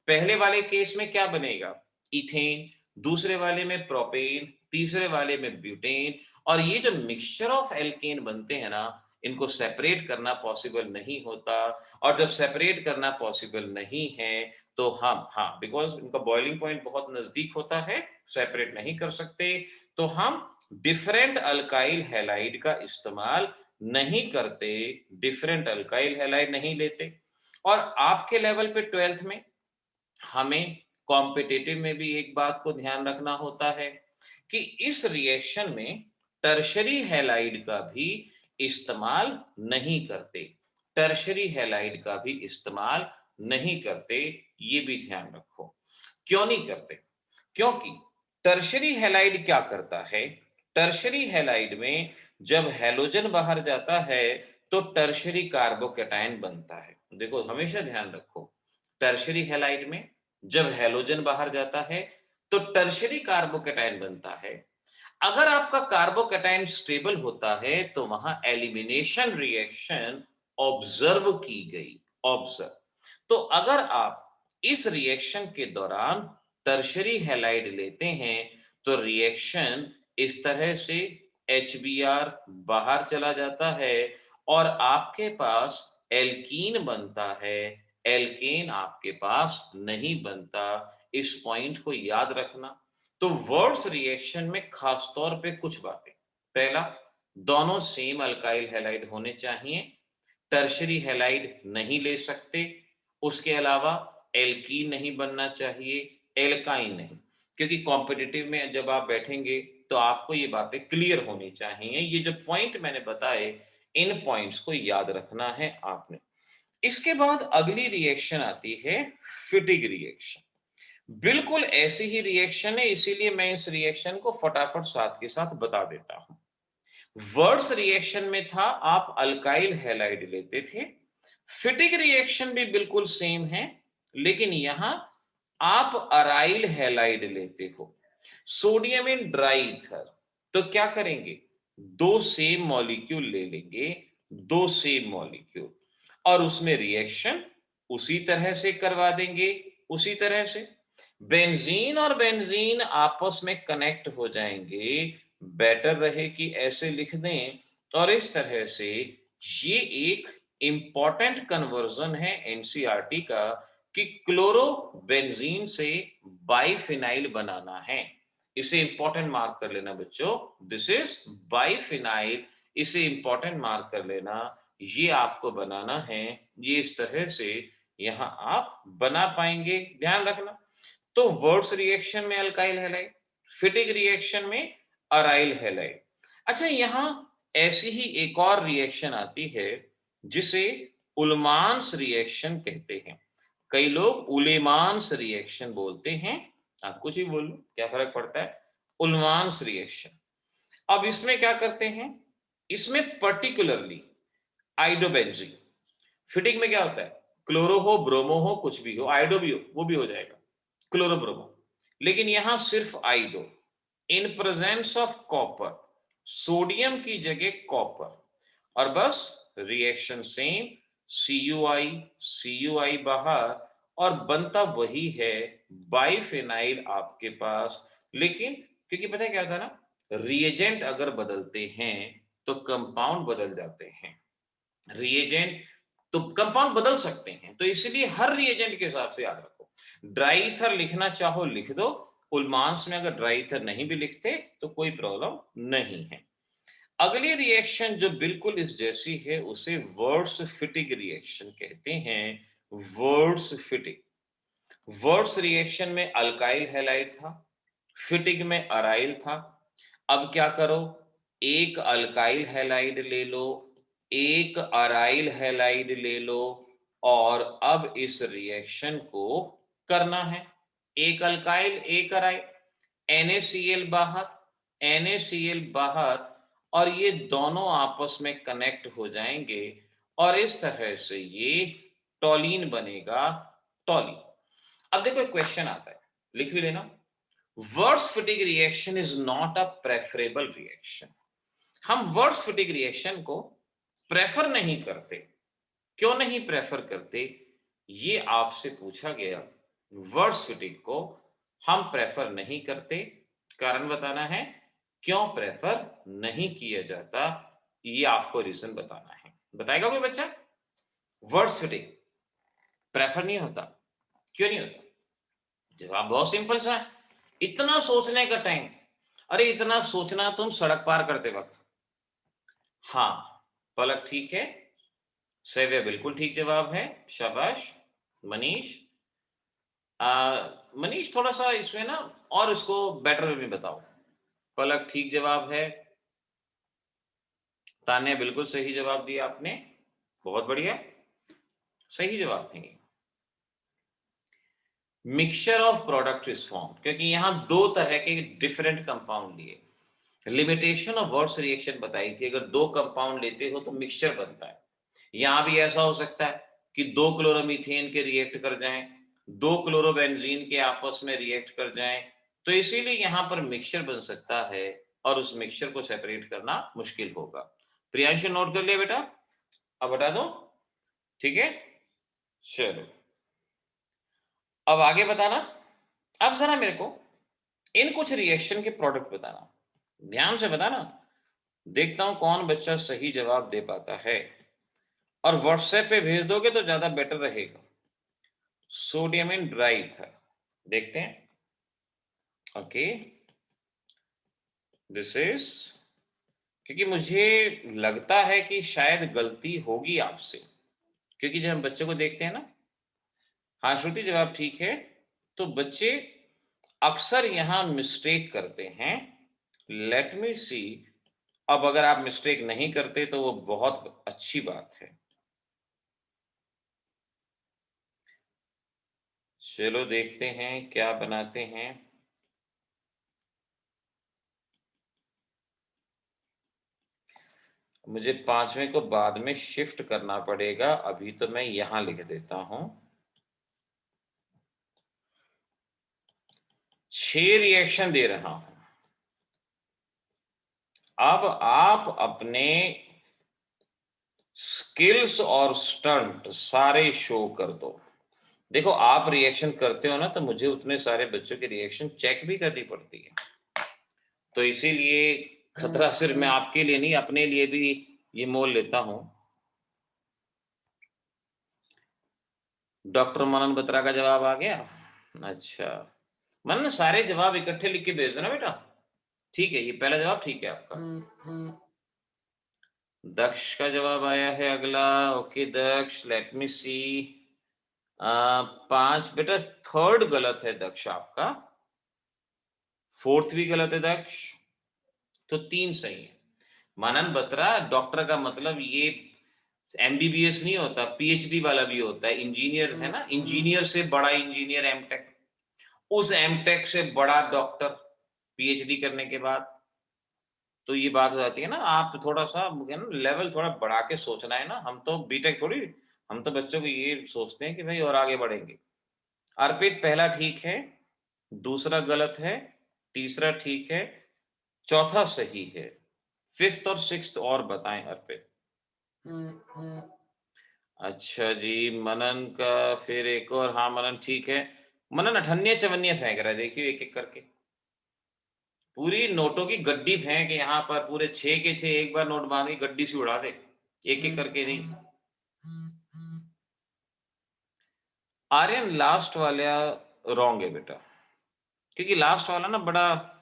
पहले वाले केस में क्या बनेगा? इथेन, दूसरे वाले में प्रोपेन, तीसरे वाले में ब्यूटेन। और ये जो मिक्सचर ऑफ एल्केन बनते हैं ना, इनको सेपरेट करना पॉसिबल नहीं होता। और जब सेपरेट करना पॉसिबल नहीं है तो हम, हाँ, बिकॉज इनका बॉइलिंग पॉइंट बहुत नजदीक होता है, सेपरेट नहीं कर सकते, तो हम डिफरेंट अल्काइल हैलाइड का इस्तेमाल नहीं करते, डिफरेंट अल्काइल हैलाइड नहीं लेते। और आपके लेवल पे 12th में हमें कॉम्पिटिटिव में भी एक बात को ध्यान रखना होता है कि इस रिएक्शन में टर्शरी हैलाइड का भी इस्तेमाल नहीं करते, टर्शरी हैलाइड का भी इस्तेमाल नहीं करते, ये भी ध्यान रखो। क्यों नहीं करते? क्योंकि टर्शरी हैलाइड क्या करता है, टर्शरी हैलाइड में जब हैलोजन बाहर जाता है तो टर्शरी कार्बोकैटायन बनता है। देखो हमेशा ध्यान रखो, टर्शरी हैलाइड में जब हैलोजन बाहर जाता है तो टर्शरी कार्बोकैटायन बनता है। अगर आपका कार्बोकैटायन स्टेबल होता है तो वहां एलिमिनेशन रिएक्शन ऑब्जर्व की गई, ऑब्जर्व। तो अगर आप इस रिएक्शन के दौरान टर्शरी हैलाइड लेते हैं तो रिएक्शन इस तरह से HBr बाहर चला जाता है और आपके पास एल्कीन बनता है, एल्केन आपके पास नहीं बनता। इस पॉइंट को याद रखना। तो वर्ड्स रिएक्शन में खास तौर पे कुछ बातें। पहला, दोनों सेम अल्काइल हैलाइड होने चाहिए, टर्शरी हैलाइड नहीं ले सकते। उसके अलावा एल्कीन नहीं बनना चाहिए, एल्काइन नहीं, क्योंकि कॉम्पिटिटिव में जब आप बैठेंगे तो आपको ये बातें क्लियर होनी चाहिए। ये जो पॉइंट मैंने बताए, इन पॉइंट्स को याद रखना है आपने। इसके बाद अगली रिएक्शन आती है फिटिग रिएक्शन। बिल्कुल ऐसी ही रिएक्शन है, इसीलिए मैं इस रिएक्शन को फटाफट साथ के साथ बता देता हूं। वर्ड्स रिएक्शन में था आप अल्काइल हैलाइड लेते थे, फिटिक रिएक्शन भी बिल्कुल सेम है, लेकिन यहां आप अराइल हैलाइड लेते हो, सोडियम इन ड्राई ईथर। तो क्या करेंगे, दो सेम मॉलिक्यूल ले लेंगे, दो सेम मॉलिक्यूल, और उसमें रिएक्शन उसी तरह से करवा देंगे, उसी तरह से बेंजीन और बेंजीन आपस में कनेक्ट हो जाएंगे। बेटर रहे कि ऐसे लिख दें, और इस तरह से ये एक इंपॉर्टेंट कन्वर्जन है एनसीईआरटी का कि क्लोरो बेंजीन से बाइफिनाइल बनाना है। इसे इंपॉर्टेंट मार्क कर लेना बच्चों, दिस इज बाइफिनाइल, इसे इंपॉर्टेंट मार्क कर लेना, ये आपको बनाना है, ये इस तरह से यहां आप बना पाएंगे, ध्यान रखना। तो वर्ड्स रिएक्शन में अल्काइल हैलाइड, फिटिक रिएक्शन में अराइल हैलाइड। अच्छा, यहां ऐसी ही एक और रिएक्शन आती है जिसे उल्मांस रिएक्शन कहते हैं। कई लोग उलेमांस रिएक्शन बोलते हैं, आप कुछ ही बोल लो, क्या फर्क पड़ता है। उल्मांस रिएक्शन, अब इसमें क्या करते हैं, इसमें पर्टिकुलरली आइडोबेंजीन, फिटिक में क्या होता है, क्लोरो हो, ब्रोमो हो, कुछ भी हो, आइडो भी हो, वो भी हो जाएगा, क्लोरोब्रोमो, लेकिन यहां सिर्फ iodo, in presence of copper, sodium की जगह कॉपर, और बस reaction same, C U I बाहर, और बनता वही है, बाइफेनाइल आपके पास। लेकिन क्योंकि पता है क्या था ना, रिएजेंट अगर बदलते हैं तो कंपाउंड बदल जाते हैं, रिएजेंट तो कंपाउंड बदल सकते हैं, तो इसलिए हर रिएजेंट के हिसाब से याद रखो। ड्राई ईथर लिखना चाहो लिख दो, उल्मांस में अगर ड्राई ईथर नहीं भी लिखते तो कोई प्रॉब्लम नहीं है। अगली रिएक्शन जो बिल्कुल इस जैसी है उसे वर्ड्स फिटिक रिएक्शन कहते हैं। वर्ड्स फिटिक, वर्ड्स रिएक्शन में अल्काइल हैलाइड था, फिटिक में अराइल था। अब क्या करो, एक अल्काइल हैलाइड ले लो, एक अराइल हैलाइड ले लो, और अब इस रिएक्शन को करना है, एक अल्काइल एक अराइल, NaCl बाहर, NaCl बाहर, और ये दोनों आपस में कनेक्ट हो जाएंगे, और इस तरह से ये टॉलीन बनेगा, टॉलीन। अब देखो एक क्वेश्चन आता है, लिख भी लेना, words फिटिक reaction is not a preferable reaction. हम वर्ड्स फिटिक रिएक्शन को प्रेफर नहीं करते, क्यों नहीं प्रेफर करते, ये आपसे पूछा गया। वर्ड्स फिटिक को हम प्रेफर नहीं करते, कारण बताना है क्यों प्रेफर नहीं किया जाता, ये आपको रीजन बताना है। बताएगा कोई बच्चा, वर्ड्स फिटिक प्रेफर नहीं होता, क्यों नहीं होता? जवाब बहुत सिंपल सा है, इतना सोचने का टाइम, अरे इतना सोचना तुम सड़क पार करते वक्त। हाँ, पलक ठीक है, सैव्य बिल्कुल ठीक जवाब है, शाबाश। मनीष, मनीष थोड़ा सा इसमें ना और इसको बेटर वे में बताओ। पलक ठीक जवाब है, तान्या बिल्कुल सही जवाब दिया आपने, बहुत बढ़िया, सही जवाब है। Mixture of product is form, क्योंकि यहां दो तरह के डिफरेंट कंपाउंड लिए, लिमिटेशन ऑफ वर्ड्स रिएक्शन बताई थी, अगर दो कंपाउंड लेते हो तो मिक्सचर बनता है। यहां भी ऐसा हो सकता है कि दो क्लोरोमीथेन के रिएक्ट कर जाएं, दो क्लोरोबेंजीन के आपस में रिएक्ट कर जाएं, तो इसीलिए यहां पर मिक्सचर बन सकता है, और उस मिक्सचर को सेपरेट करना मुश्किल होगा। प्रियांशु नोट कर लिया बेटा, अब बता दो, ठीक है, चलो अब आगे बताना। अब जरा मेरे को इन कुछ रिएक्शन के प्रोडक्ट बताना, ध्यान से बताना, देखता हूं कौन बच्चा सही जवाब दे पाता है, और व्हाट्सएप पे भेज दोगे तो ज्यादा बेटर रहेगा। सोडियम इन ड्राई ईथर, देखते हैं, ओके, दिस इज, क्योंकि मुझे लगता है कि शायद गलती होगी आपसे, क्योंकि जब हम बच्चों को देखते हैं ना, हाँ श्रुति जवाब ठीक है, तो बच्चे अक्सर यहां मिस्टेक करते हैं। लेट मी सी, अब अगर आप मिस्टेक नहीं करते तो वो बहुत अच्छी बात है। चलो देखते हैं क्या बनाते हैं। मुझे 5वें को बाद में शिफ्ट करना पड़ेगा, अभी तो मैं यहां लिख देता हूं। 6 रिएक्शन दे रहा हूं। अब आप अपने स्किल्स और स्टंट सारे शो कर दो। देखो आप रिएक्शन करते हो ना, तो मुझे उतने सारे बच्चों के रिएक्शन चेक भी करनी पड़ती है। तो इसीलिए खतरा सिर्फ मैं आपके लिए नहीं, अपने लिए भी ये मोल लेता हूं। डॉक्टर मनन बत्रा का जवाब आ गया। अच्छा, मनन सारे जवाब इकट्ठे लिख के भेज देना बेटा। ठीक है, ये पहला जवाब ठीक है आपका। दक्ष का जवाब आया है अगला। ओके दक्ष, लेट मी सी। 5 बेटा, थर्ड गलत है दक्ष आपका, फोर्थ भी गलत है दक्ष, तो 3 सही है। मनन बत्रा, डॉक्टर का मतलब ये एमबीबीएस नहीं होता, पीएचडी वाला भी होता है, इंजीनियर है ना, इंजीनियर से बड़ा इंजीनियर एमटेक, उस एमटेक से बड़ा डॉक्टर पीएचडी करने के बाद। तो ये बात हो जाती है ना, आप थोड़ा सा लेवल थोड़ा बढ़ा के सोचना है ना, हम तो बीटेक थोड़ी, हम तो बच्चों को ये सोचते हैं कि भाई और आगे बढ़ेंगे। अर्पित पहला ठीक है, दूसरा गलत है, तीसरा ठीक है, चौथा सही है। फिफ्थ और सिक्स्थ और बताएं अर्पित। अच्छा जी, मनन का फिर एक और, हाँ मनन ठीक है। मनन अठन्नी चवन्नी फेंक रहा है, देखिए एक एक करके पूरी नोटों की गड्डी फेंक यहाँ पर, पूरे 6 के 6 एक बार नोट बांध के गड्डी से उड़ा दे, एक एक करके नहीं। आर्यन लास्ट वाला रॉन्ग है बेटा, क्योंकि लास्ट वाला ना बड़ा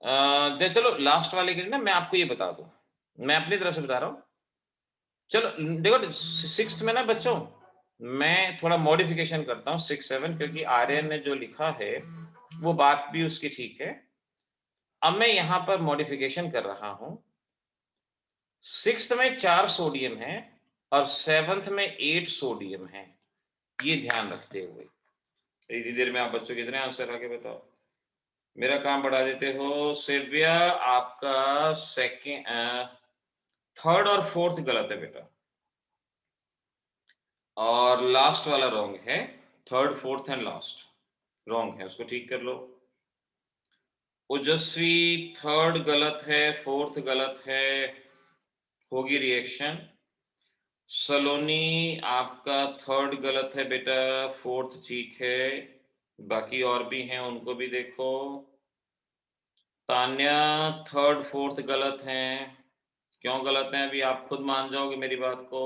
चलो लास्ट वाले के लिए ना मैं आपको ये बता दूं, मैं अपनी तरफ से बता रहा हूँ। चलो देखो सिक्स में ना बच्चों, मैं थोड़ा मॉडिफिकेशन करता हूँ 6 7, क्योंकि आर्यन ने जो लिखा है वो बात भी उसकी ठीक है। अब मैं यहां पर मॉडिफिकेशन कर रहा हूं। सिक्स्थ में 4 सोडियम है और सेवंथ में 8 सोडियम है, ये ध्यान रखते हुए। इतनी देर में आप बच्चों कितने आंसर आगे बताओ, मेरा काम बढ़ा देते हो। सेव्या आपका सेकेंड, थर्ड और फोर्थ गलत है बेटा, और लास्ट वाला रॉन्ग है। Third fourth and last wrong है, उसको ठीक कर लो। ओजस्वी थर्ड गलत है, फोर्थ गलत है, होगी रिएक्शन। सलोनी आपका थर्ड गलत है बेटा, फोर्थ ठीक है, बाकी और भी हैं उनको भी देखो। तान्या थर्ड फोर्थ गलत हैं, क्यों गलत हैं अभी आप खुद मान जाओगे मेरी बात को।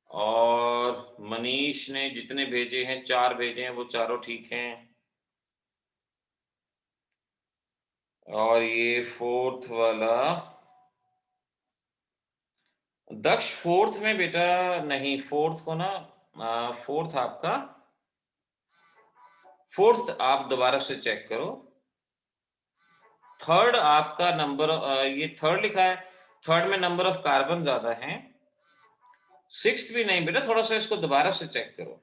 और मनीष ने जितने भेजे हैं, 4 भेजे हैं, वो चारों ठीक हैं। और ये फोर्थ वाला दक्ष फोर्थ में बेटा नहीं, फोर्थ को ना, फोर्थ आपका, फोर्थ आप दोबारा से चेक करो। थर्ड आपका नंबर, ये थर्ड लिखा है, थर्ड में नंबर ऑफ कार्बन ज्यादा हैं। सिक्स्थ भी नहीं बेटा, थोड़ा सा इसको दोबारा से चेक करो।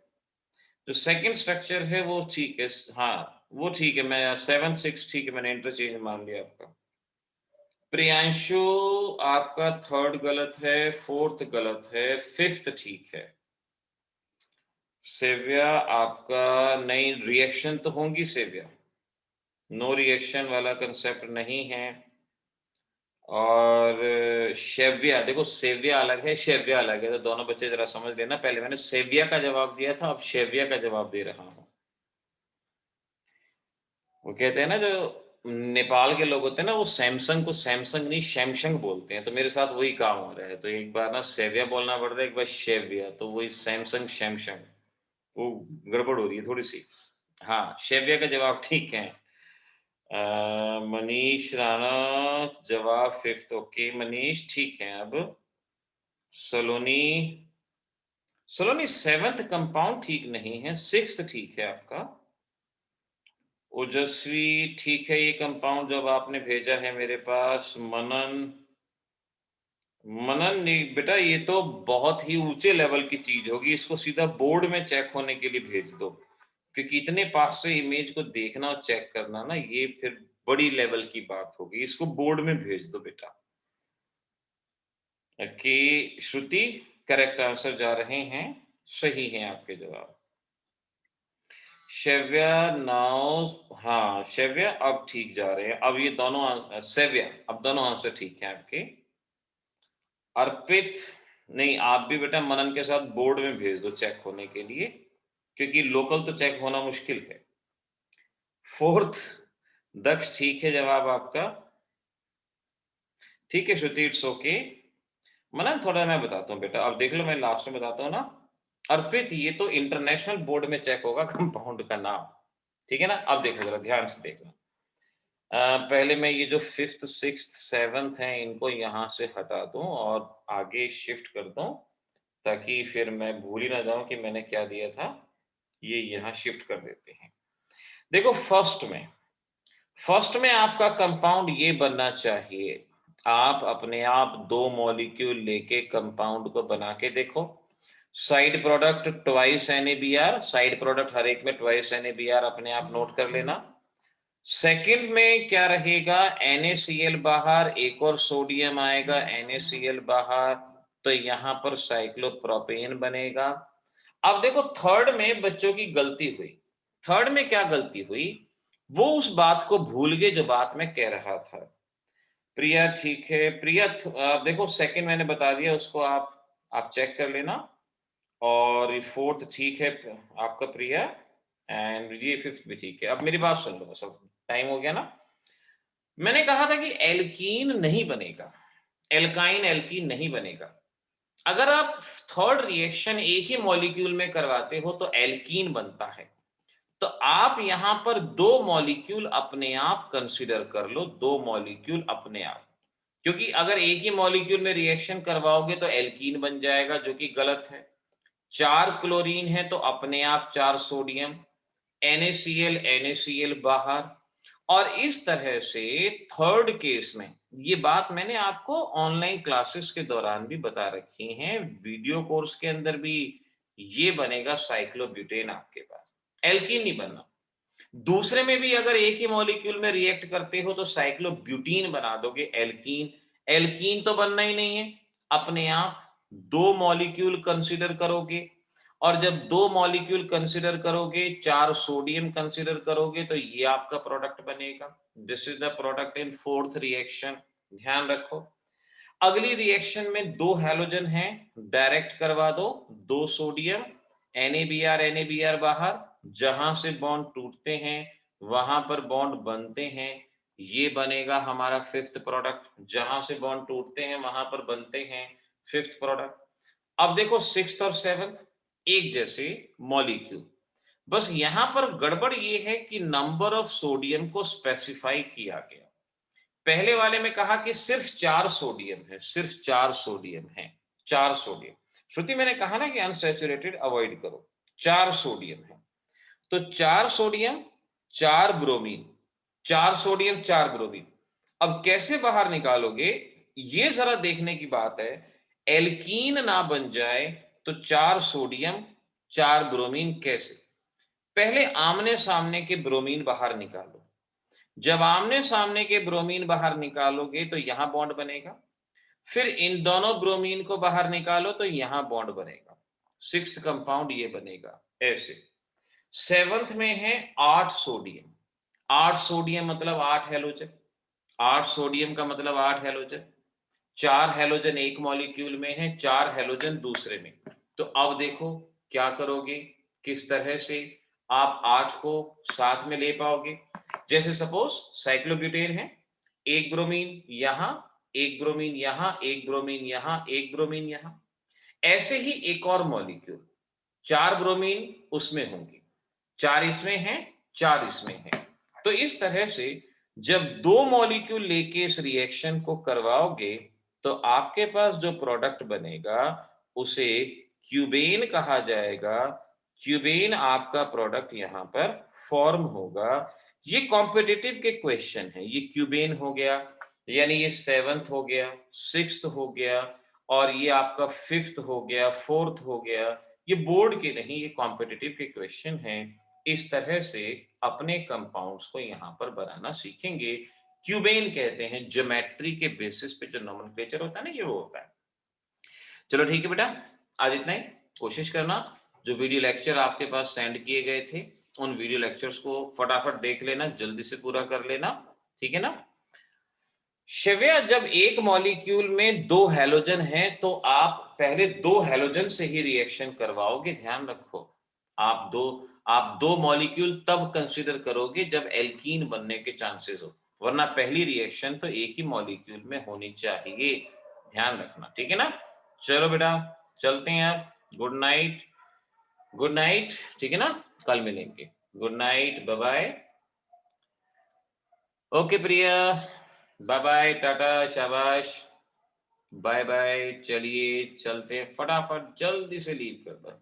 जो सेकंड स्ट्रक्चर है वो ठीक है, हाँ वो ठीक है, मैं 7 6 ठीक है, मैंने इंटरचेंज मान लिया आपका। प्रियांशु आपका थर्ड गलत है, फोर्थ गलत है, फिफ्थ ठीक है। सेव्या आपका नहीं, रिएक्शन तो होंगी सेव्या, नो रिएक्शन वाला कंसेप्ट नहीं है। और शेव्या, देखो सेव्या अलग है, शेव्या अलग है, तो दोनों बच्चे जरा समझ लेना, पहले मैंने सेव्या का जवाब दिया था, अब शेव्या का जवाब दे रहा हूं। वो कहते हैं ना, जो नेपाल के लोग होते हैं ना, वो सैमसंग को सैमसंग नहीं सैमसंग बोलते हैं, तो मेरे साथ वही काम हो रहा है, तो एक बार ना सेव्या बोलना पड़ता है, एक बार शेव्या, तो वही सैमसंग सैमसंग, वो गड़बड़ हो रही है थोड़ी सी। हाँ शेव्या का जवाब ठीक है। मनीष राणा जवाब फिफ्थ, ओके मनीष ठीक है। अब सलोनी, सलोनी सेवंथ कंपाउंड ठीक नहीं है, सिक्स्थ ठीक है आपका। ओजस्वी ठीक है, ये कंपाउंड जब आपने भेजा है मेरे पास। मनन, मनन नहीं बेटा, ये तो बहुत ही ऊंचे लेवल की चीज होगी, इसको सीधा बोर्ड में चेक होने के लिए भेज दो, क्योंकि इतने पास से इमेज को देखना और चेक करना ना, ये फिर बड़ी लेवल की बात होगी, इसको बोर्ड में भेज दो बेटा। कि श्रुति करेक्ट आंसर जा रहे हैं, सही हैं आपके जवाब। शव्या नाउ, हाँ शव्या अब ठीक जा रहे हैं, अब ये दोनों सेव्या, अब दोनों आंसर ठीक हैं आपके। अर्पित नहीं, आप भी बेटा मनन के साथ बोर्ड में भेज दो चेक होने के लिए, क्योंकि लोकल तो चेक होना मुश्किल है। फोर्थ दक्ष ठीक है जवाब आपका। ठीक है श्रुति, इट्स ओके। मनन थोड़ा मैं बताता हूँ बेटा, अब देख लो, मैं लास्ट में बताता हूँ ना। अर्पित ये तो इंटरनेशनल बोर्ड में चेक होगा कंपाउंड का नाम, ठीक है ना। अब देखो जरा ध्यान से देखना। पहले मैं ये जो फिफ्थ सिक्स्थ सेवंथ है इनको यहाँ से हटा दूं और आगे शिफ्ट कर दूं, ताकि फिर मैं भूल ही ना जाऊं कि मैंने क्या दिया था। ये यहाँ शिफ्ट कर देते हैं। देखो फर्स्ट में आपका कंपाउंड ये बनना चाहिए। आप अपने आप दो मॉलिक्यूल लेके कंपाउंड को बना के देखो। Side product twice NaBr, side product हर एक में ट्वाइस NaBr अपने आप नोट कर लेना। सेकंड में क्या रहेगा, NaCl बाहर, एक और सोडियम आएगा, NaCl बाहर, तो यहां पर साइक्लोप्रोपेन बनेगा। अब देखो थर्ड में बच्चों की गलती हुई। थर्ड में क्या गलती हुई, वो उस बात को भूल गए जो बात मैं कह रहा था। प्रिया ठीक है, प्रिया देखो सेकंड मैंने बता दिया, उसको आप चेक कर लेना। और फोर्थ ठीक है आपका प्रिया, एंड ये फिफ्थ भी ठीक है। अब मेरी बात सुन लो, बस अब टाइम हो गया ना। मैंने कहा था कि एल्कीन नहीं बनेगा, एल्काइन एल्कीन नहीं बनेगा। अगर आप थर्ड रिएक्शन एक ही मॉलिक्यूल में करवाते हो तो एल्कीन बनता है। तो आप यहां पर दो मॉलिक्यूल अपने आप कंसीडर कर लो, दो मॉलिक्यूल अपने आप, क्योंकि अगर एक ही मॉलिक्यूल में रिएक्शन करवाओगे तो एल्कीन बन जाएगा, जो कि गलत है। चार क्लोरीन है तो अपने आप चार सोडियम, NaCl बाहर। और इस तरह से थर्ड केस में, ये बात मैंने आपको ऑनलाइन क्लासेस के दौरान भी बता रखी हैं, वीडियो कोर्स के अंदर भी, ये बनेगा साइक्लोब्यूटेन आपके पास, एल्कीन नहीं बनना। दूसरे में भी अगर एक ही मॉलिक्यूल में रिएक्ट करते हो तो साइक्लोब्यूटीन बना दोगे, एल्कीन। एल्कीन तो बनना ही नहीं है, अपने आप दो मॉलिक्यूल कंसीडर करोगे, और जब दो मॉलिक्यूल कंसीडर करोगे, चार सोडियम कंसीडर करोगे, तो ये आपका प्रोडक्ट बनेगा। This is the product in fourth reaction, ध्यान रखो। अगली रिएक्शन में दो हैलोजन हैं, डायरेक्ट करवा दो, दो सोडियम, NaBr बाहर, जहां से बॉन्ड टूटते हैं वहां पर बॉन्ड बनते हैं, ये बनेगा हमारा फिफ्थ प्रोडक्ट, जहां से बॉन्ड टूटते हैं वहां पर बनते हैं फिफ्थ प्रोडक्ट। अब देखो सिक्स्थ और सेवंथ एक जैसे मॉलिक्यूल, बस यहां पर गड़बड़ ये है कि नंबर ऑफ सोडियम को स्पेसिफाई किया गया। पहले वाले में कहा कि सिर्फ चार सोडियम है, सिर्फ चार सोडियम है, चार सोडियम। श्रुति मैंने कहा ना कि अनसैचुरेटेड अवॉइड करो, चार सोडियम है। तो चार सोडियम चार ब्रोमीन, चार सोडियम चार ब्रोमीन, अब कैसे बाहर निकालोगे, ये जरा देखने की बात है। एल्कीन ना बन जाए तो चार सोडियम चार ब्रोमीन कैसे, पहले आमने सामने के ब्रोमीन बाहर निकालो। जब आमने सामने के ब्रोमीन बाहर निकालोगे तो यहां बॉन्ड बनेगा, फिर इन दोनों ब्रोमीन को बाहर निकालो तो यहां बॉन्ड बनेगा, सिक्स्थ कंपाउंड ये बनेगा ऐसे। सेवंथ में है आठ सोडियम, आठ सोडियम मतलब आठ हैलोजन, आठ सोडियम का मतलब आठ हैलोजन, चार हैलोजन एक मॉलिक्यूल में है, चार हैलोजन दूसरे में। तो अब देखो क्या करोगे, किस तरह से आप आठ को साथ में ले पाओगे। जैसे सपोज साइक्लोब्यूटेन है, एक ब्रोमीन यहां, एक ब्रोमीन यहां, एक ब्रोमीन यहां, एक ब्रोमीन यहां, ऐसे ही एक और मॉलिक्यूल, चार ब्रोमीन उसमें होंगे, चार इसमें हैं, चार इसमें हैं। तो इस तरह से जब दो मॉलिक्यूल लेके इस रिएक्शन को करवाओगे तो आपके पास जो प्रोडक्ट बनेगा उसे क्यूबेन कहा जाएगा। क्यूबेन आपका प्रोडक्ट यहां पर फॉर्म होगा। ये कॉम्पिटिटिव के क्वेश्चन है, ये क्यूबेन हो गया, यानी ये 7th हो गया, 6th हो गया और ये आपका 5th हो गया, 4th हो गया। ये बोर्ड के नहीं, ये कॉम्पिटिटिव के क्वेश्चन हैं। इस तरह से अपने कंपाउंड्स को यहाँ पर बनाना सीखेंगे। क्यूबेन कहते हैं, ज्योमेट्री के बेसिस पे जो नोमेनक्लेचर होता है ना, ये वो होता है। चलो ठीक है बेटा, आज इतना ही। कोशिश करना जो वीडियो लेक्चर आपके पास सेंड किए गए थे, उन वीडियो लेक्चर्स को फटाफट देख लेना, जल्दी से पूरा कर लेना, ठीक है ना? शिव्या, जब एक मॉलिक्यूल में 2 हैलोजन हैं तो आप पहले 2 हैलोजन से ही रिएक्शन करवाओगे, ध्यान रखो। आप दो मॉलिक्यूल तब कंसीडर करोगे जब एल्कीन बनने के चांसेस हो, वरना पहली रिएक्शन तो एक ही मॉलिक्यूल में होनी चाहिए, ध्यान रखना, ठीक है ना? चलो बेटा, चलते हैं अब। गुड नाइट, गुड नाइट, ठीक है ना? कल मिलेंगे। Good night, bye bye. Okay Priya, bye bye, tata, शाबाश, बाय बाय। चलिए चलते हैं, फटाफट जल्दी से लीव कर दो।